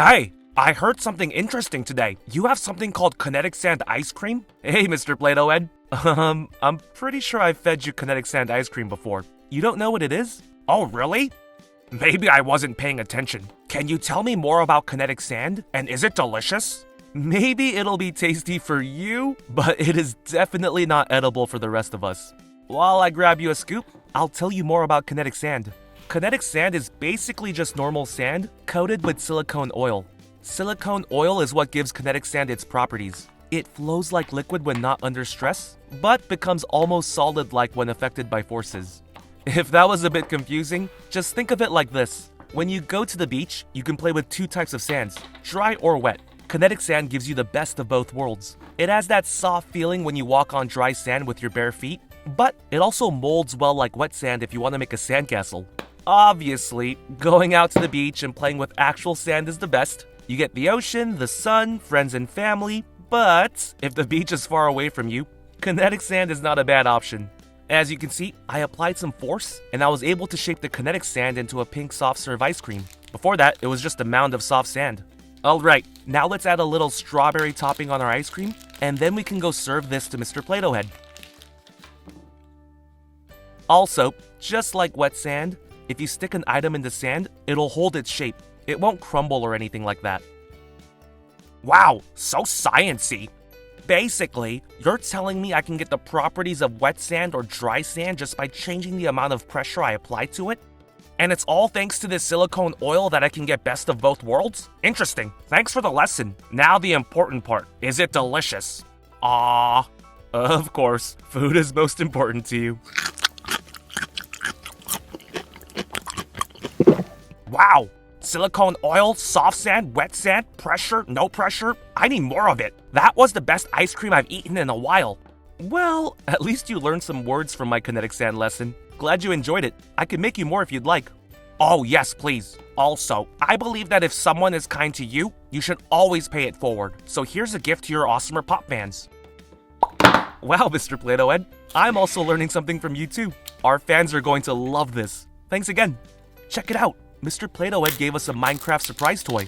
Hey, I heard something interesting today. You have something called kinetic sand ice cream? Hey, Mr. Play-Doh Ed. I'm pretty sure I've fed you kinetic sand ice cream before. You don't know what it is? Oh, really? Maybe I wasn't paying attention. Can you tell me more about kinetic sand? And is it delicious? Maybe it'll be tasty for you, but it is definitely not edible for the rest of us. While I grab you a scoop, I'll tell you more about kinetic sand. Kinetic sand is basically just normal sand coated with silicone oil. Silicone oil is what gives kinetic sand its properties. It flows like liquid when not under stress, but becomes almost solid-like when affected by forces. If that was a bit confusing, just think of it like this. When you go to the beach, you can play with two types of sands, dry or wet. Kinetic sand gives you the best of both worlds. It has that soft feeling when you walk on dry sand with your bare feet, but it also molds well like wet sand if you want to make a sandcastle. Obviously, going out to the beach and playing with actual sand is the best. You get the ocean, the sun, friends and family, but if the beach is far away from you, kinetic sand is not a bad option. As you can see, I applied some force, and I was able to shape the kinetic sand into a pink soft serve ice cream. Before that, it was just a mound of soft sand. Alright, now let's add a little strawberry topping on our ice cream, and then we can go serve this to Mr. Play-Doh Head. Also, just like wet sand, if you stick an item in the sand, it'll hold its shape. It won't crumble or anything like that. Wow, so sciencey. Basically, you're telling me I can get the properties of wet sand or dry sand just by changing the amount of pressure I apply to it? And it's all thanks to this silicone oil that I can get best of both worlds? Interesting. Thanks for the lesson. Now the important part. Is it delicious? Ah, of course. Food is most important to you. Wow. Silicone oil, soft sand, wet sand, pressure, no pressure. I need more of it. That was the best ice cream I've eaten in a while. Well, at least you learned some words from my kinetic sand lesson. Glad you enjoyed it. I can make you more if you'd like. Oh, yes, please. Also, I believe that if someone is kind to you, you should always pay it forward. So here's a gift to your AWESMR Pop fans. Wow, Mr. Play-Doh Ed. I'm also learning something from you too. Our fans are going to love this. Thanks again. Check it out. Mr. Play-Doh Ed gave us a Minecraft surprise toy.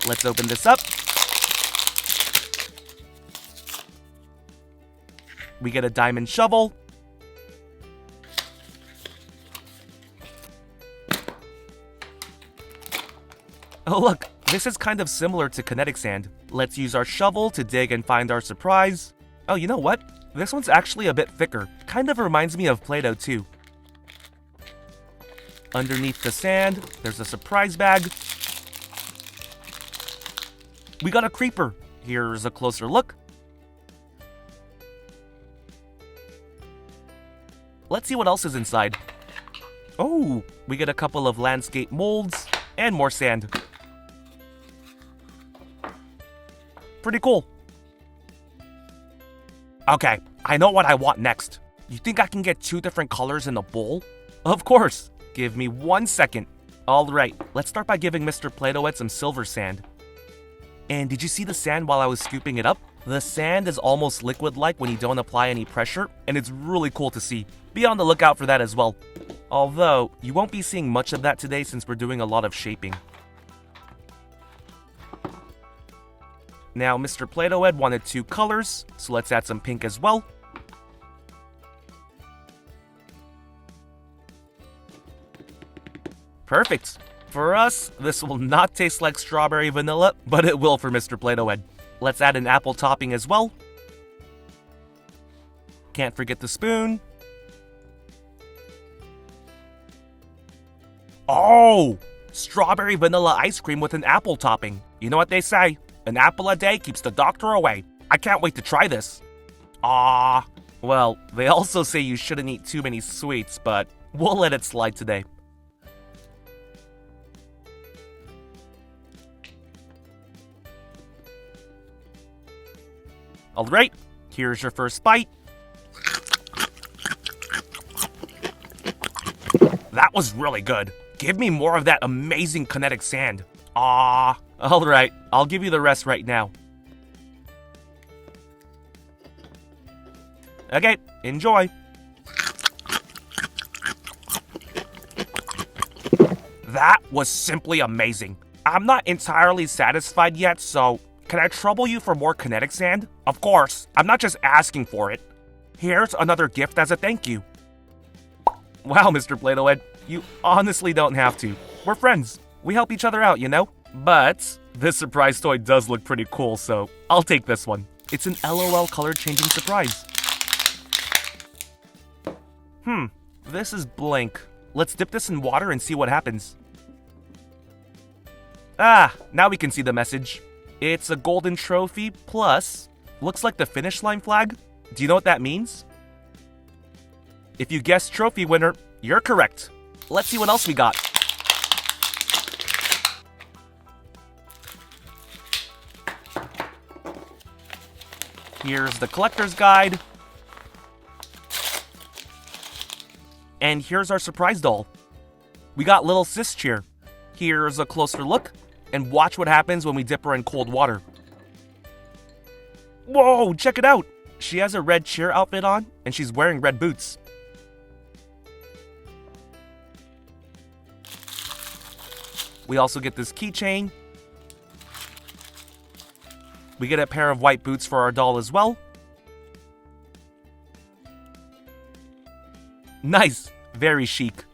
Let's open this up. We get a diamond shovel. Oh look, this is kind of similar to kinetic sand. Let's use our shovel to dig and find our surprise. Oh, you know what? This one's actually a bit thicker. Kind of reminds me of Play-Doh too. Underneath the sand, there's a surprise bag. We got a creeper. Here's a closer look. Let's see what else is inside. Oh, we get a couple of landscape molds and more sand. Pretty cool. Okay, I know what I want next. You think I can get 2 different colors in the bowl? Of course. Give me 1 second. Alright, let's start by giving Mr. Play-Doh Ed some silver sand. And did you see the sand while I was scooping it up? The sand is almost liquid-like when you don't apply any pressure, and it's really cool to see. Be on the lookout for that as well. Although, you won't be seeing much of that today since we're doing a lot of shaping. Now, Mr. Play-Doh Ed wanted 2 colors, so let's add some pink as well. Perfect. For us, this will not taste like strawberry vanilla, but it will for Mr. Play-Doh Ed. Let's add an apple topping as well. Can't forget the spoon. Oh! Strawberry vanilla ice cream with an apple topping. You know what they say? An apple a day keeps the doctor away. I can't wait to try this. Ah. Well, they also say you shouldn't eat too many sweets, but we'll let it slide today. Alright, here's your first bite. That was really good. Give me more of that amazing kinetic sand. Ah, alright, I'll give you the rest right now. Okay, enjoy. That was simply amazing. I'm not entirely satisfied yet, so can I trouble you for more kinetic sand? Of course, I'm not just asking for it. Here's another gift as a thank you. Wow, Mr. Play-Doh Ed, you honestly don't have to. We're friends. We help each other out, you know? But this surprise toy does look pretty cool, so I'll take this one. It's an LOL color changing surprise. This is blank. Let's dip this in water and see what happens. Ah, now we can see the message. It's a golden trophy plus, looks like the finish line flag. Do you know what that means? If you guessed trophy winner, you're correct. Let's see what else we got. Here's the collector's guide. And here's our surprise doll. We got little sis Cheer. Here's a closer look, and watch what happens when we dip her in cold water. Whoa, check it out! She has a red cheer outfit on, and she's wearing red boots. We also get this keychain. We get a pair of white boots for our doll as well. Nice! Very chic.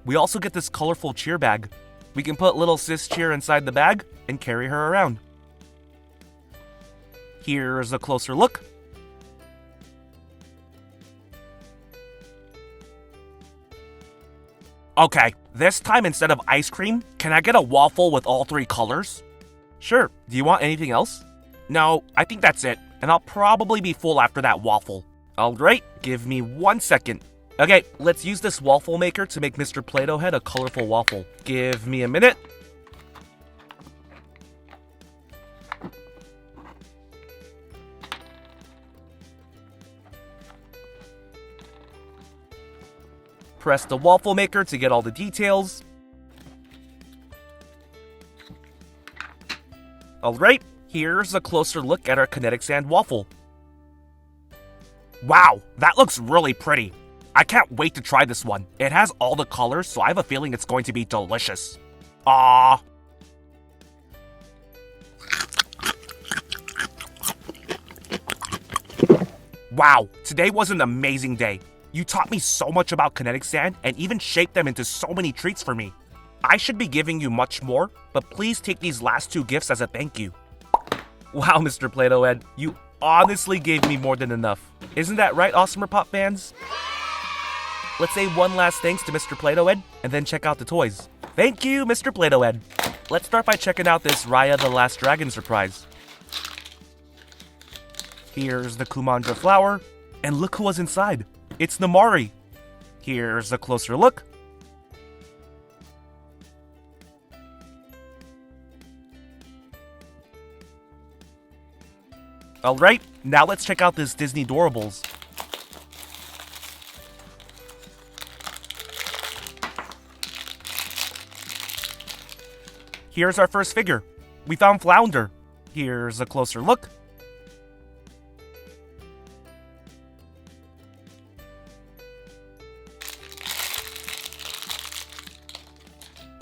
We also get this colorful cheer bag. We can put little sis Cheer inside the bag and carry her around. Here's a closer look. Okay, this time instead of ice cream, can I get a waffle with all 3 colors? Sure, do you want anything else? No, I think that's it, and I'll probably be full after that waffle. Alright, give me 1 second. Okay, let's use this waffle maker to make Mr. Play-Doh Head a colorful waffle. Give me a minute. Press the waffle maker to get all the details. Alright, here's a closer look at our kinetic sand waffle. Wow, that looks really pretty. I can't wait to try this one. It has all the colors, so I have a feeling it's going to be delicious. Aww. Wow, today was an amazing day. You taught me so much about kinetic sand and even shaped them into so many treats for me. I should be giving you much more, but please take these last 2 gifts as a thank you. Wow, Mr. Play-Doh Ed, you honestly gave me more than enough. Isn't that right, AWESMR Pop fans? Let's say one last thanks to Mr. Play-Doh Ed and then check out the toys. Thank you, Mr. Play-Doh Ed. Let's start by checking out this Raya the Last Dragon surprise. Here's the Kumandra flower, and look who was inside. It's Namari. Here's a closer look. Alright, now let's check out this Disney Doorables. Here's our first figure. We found Flounder. Here's a closer look.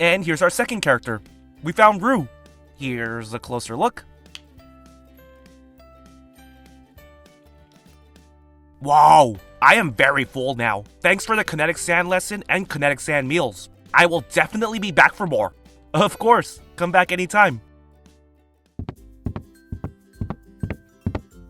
And here's our second character. We found Rue. Here's a closer look. Wow, I am very full now. Thanks for the kinetic sand lesson and kinetic sand meals. I will definitely be back for more. Of course, come back anytime.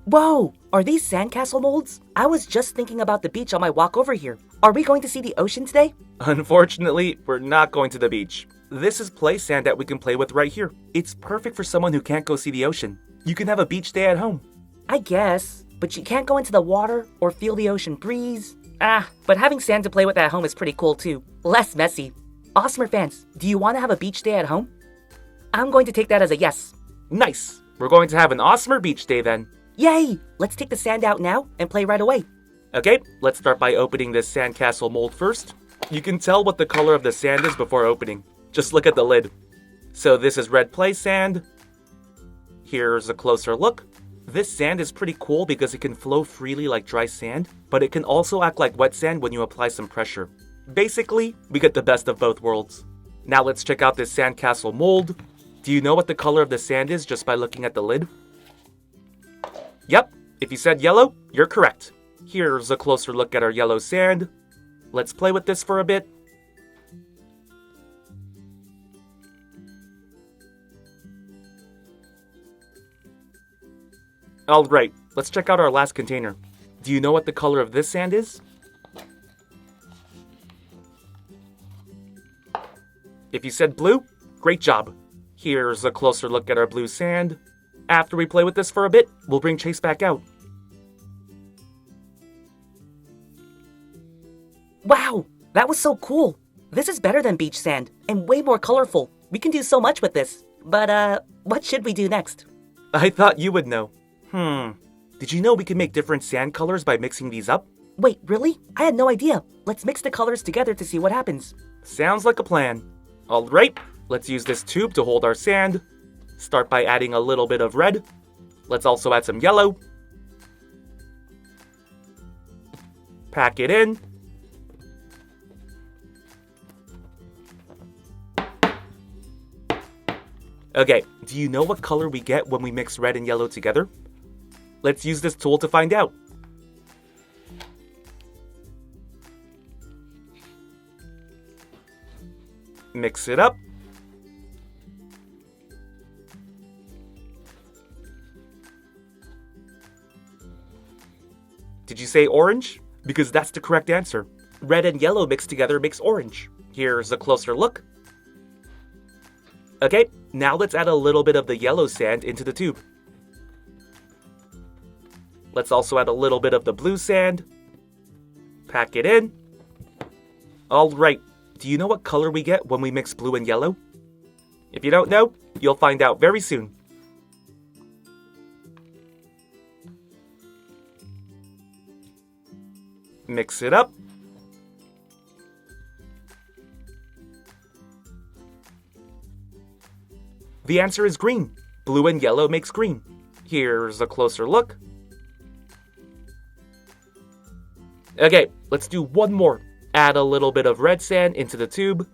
Whoa, are these sandcastle molds? I was just thinking about the beach on my walk over here. Are we going to see the ocean today? Unfortunately, we're not going to the beach. This is play sand that we can play with right here. It's perfect for someone who can't go see the ocean. You can have a beach day at home. I guess, but you can't go into the water or feel the ocean breeze. But having sand to play with at home is pretty cool too. Less messy. AWESMR fans, do you want to have a beach day at home? I'm going to take that as a yes. Nice. We're going to have an AWESMR beach day then. Yay! Let's take the sand out now and play right away. Okay, let's start by opening this sandcastle mold first. You can tell what the color of the sand is before opening. Just look at the lid. So this is red play sand. Here's a closer look. This sand is pretty cool because it can flow freely like dry sand, but it can also act like wet sand when you apply some pressure. Basically, we get the best of both worlds. Now let's check out this sandcastle mold. Do you know what the color of the sand is just by looking at the lid? Yep, if you said yellow, you're correct. Here's a closer look at our yellow sand. Let's play with this for a bit. Alright, let's check out our last container. Do you know what the color of this sand is? If you said blue, great job. Here's a closer look at our blue sand. After we play with this for a bit, we'll bring Chase back out. Wow, that was so cool. This is better than beach sand and way more colorful. We can do so much with this. But, what should we do next? I thought you would know. Did you know we can make different sand colors by mixing these up? Wait, really? I had no idea. Let's mix the colors together to see what happens. Sounds like a plan. Alright, let's use this tube to hold our sand. Start by adding a little bit of red. Let's also add some yellow. Pack it in. Okay, do you know what color we get when we mix red and yellow together? Let's use this tool to find out. Mix it up. Did you say orange? Because that's the correct answer. Red and yellow mixed together makes orange. Here's a closer look. Okay, now let's add a little bit of the yellow sand into the tube. Let's also add a little bit of the blue sand. Pack it in. Alright, do you know what color we get when we mix blue and yellow? If you don't know, you'll find out very soon. Mix it up. The answer is green. Blue and yellow makes green. Here's a closer look. Okay, let's do one more. Add a little bit of red sand into the tube.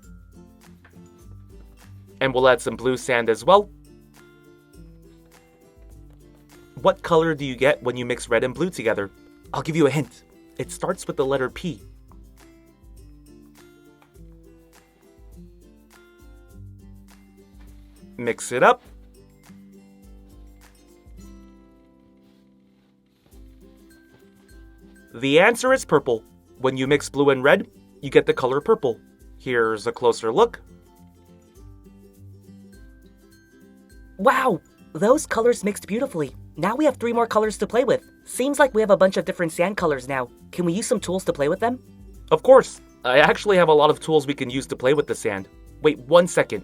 And we'll add some blue sand as well. What color do you get when you mix red and blue together? I'll give you a hint. It starts with the letter P. Mix it up. The answer is purple. When you mix blue and red, you get the color purple. Here's a closer look. Wow, those colors mixed beautifully. Now we have 3 more colors to play with. Seems like we have a bunch of different sand colors now. Can we use some tools to play with them? Of course. I actually have a lot of tools we can use to play with the sand. Wait 1 second.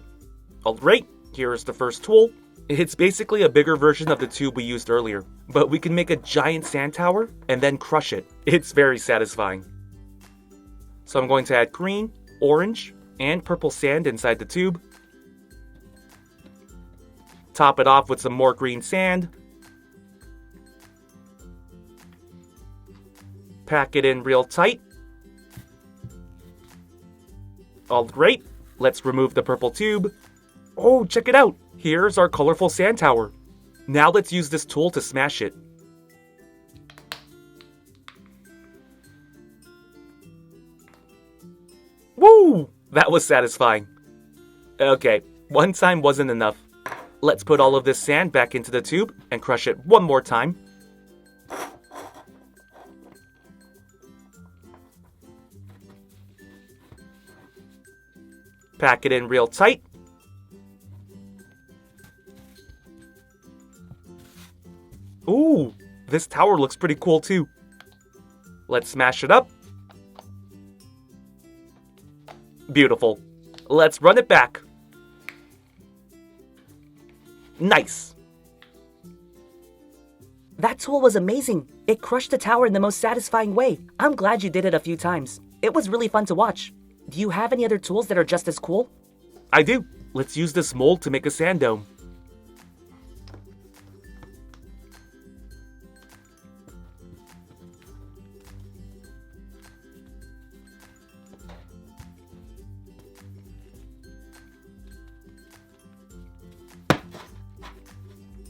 Alright, here's the first tool. It's basically a bigger version of the tube we used earlier, but we can make a giant sand tower and then crush it. It's very satisfying. So I'm going to add green, orange, and purple sand inside the tube. Top it off with some more green sand. Pack it in real tight. Alright, let's remove the purple tube. Oh, check it out! Here's our colorful sand tower. Now let's use this tool to smash it. Woo! That was satisfying. Okay, 1 time wasn't enough. Let's put all of this sand back into the tube and crush it 1 more time. Pack it in real tight. Ooh, this tower looks pretty cool too. Let's smash it up. Beautiful. Let's run it back. Nice. That tool was amazing. It crushed the tower in the most satisfying way. I'm glad you did it a few times. It was really fun to watch. Do you have any other tools that are just as cool? I do. Let's use this mold to make a sand dome.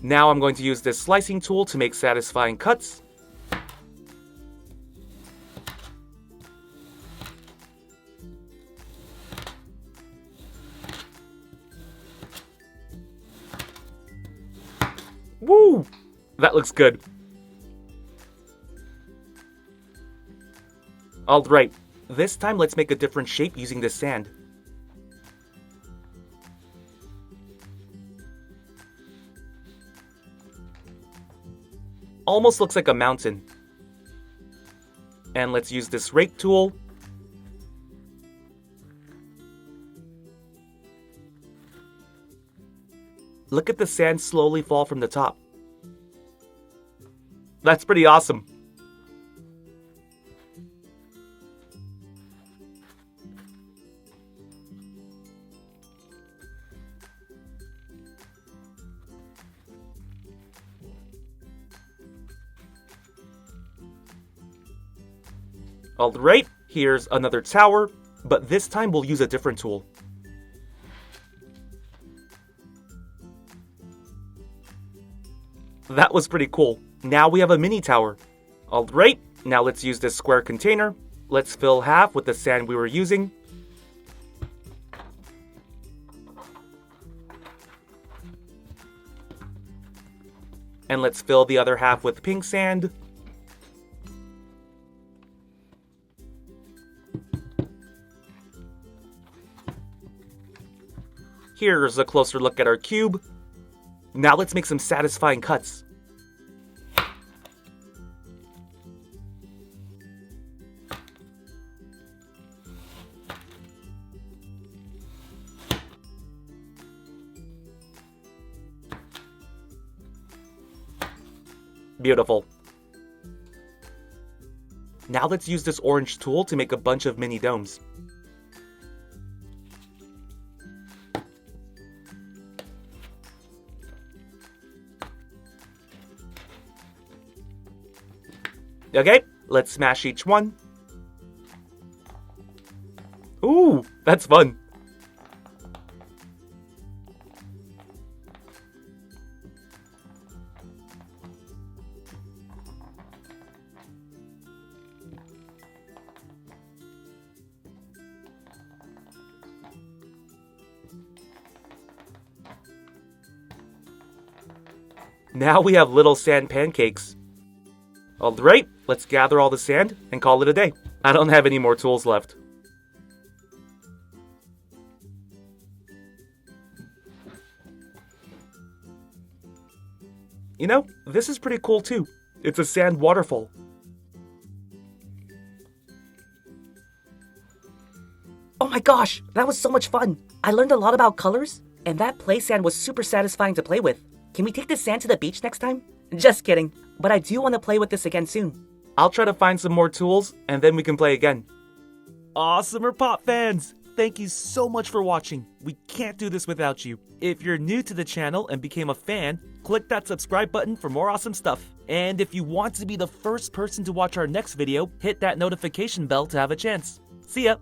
Now I'm going to use this slicing tool to make satisfying cuts. Woo! That looks good. Alright, this time let's make a different shape using this sand. Almost looks like a mountain. And let's use this rake tool. Look at the sand slowly fall from the top. That's pretty awesome. Alright, here's another tower, but this time we'll use a different tool. That was pretty cool. Now we have a mini tower. Alright, now let's use this square container. Let's fill half with the sand we were using. And let's fill the other half with pink sand. Here's a closer look at our cube. Now let's make some satisfying cuts. Beautiful. Now let's use this orange tool to make a bunch of mini domes. Okay, let's smash each one. Ooh, that's fun. Now we have little sand pancakes. Alright, let's gather all the sand and call it a day. I don't have any more tools left. You know, this is pretty cool too. It's a sand waterfall. Oh my gosh, that was so much fun. I learned a lot about colors, and that play sand was super satisfying to play with. Can we take this sand to the beach next time? Just kidding, but I do want to play with this again soon. I'll try to find some more tools, and then we can play again. AWESMR Pop fans! Thank you so much for watching. We can't do this without you. If you're new to the channel and became a fan, click that subscribe button for more awesome stuff. And if you want to be the first person to watch our next video, hit that notification bell to have a chance. See ya!